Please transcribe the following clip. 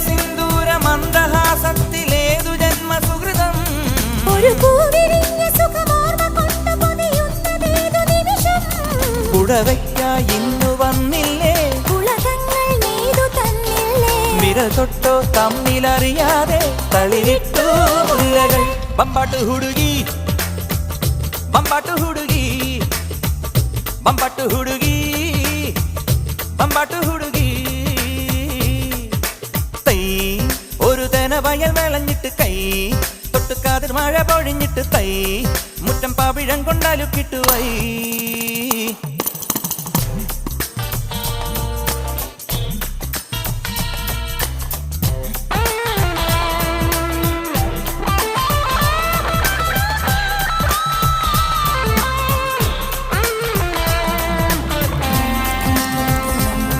സിന്ദൂര മന്ദഹാസത്തിലേതു ജന്മസുഹൃതം ഒരു പൂവിരിഞ്ഞ സുഖമോർമ്മ കൊണ്ട് പൊതിയുന്നതേതു നിമിഷം പുടവയ്ക്കായി ഇന്നു വന്നില്ലേ ഉലകങ്ങൾ നെയ്തു തന്നില്ലേ വിരൽ തൊട്ടോ തമ്മിലറിയാതെ തളിരിട്ടു മുല്ലകൾ ബമ്പാട്ട് ഹുടുകി ബമ്പാട്ട് ഹുടുകി ബമ്പാട്ട് ഹുടുകി ബമ്പാട്ട് ഹുടുകി തൈ ഒരു തന വയൽ വിളഞ്ഞിട്ട് കൈ തൊട്ട് കാതിർ മഴ പൊഴിഞ്ഞിട്ട് തൈ മുറ്റം പാവിഴം കൊണ്ടാലും കിട്ടുവൈ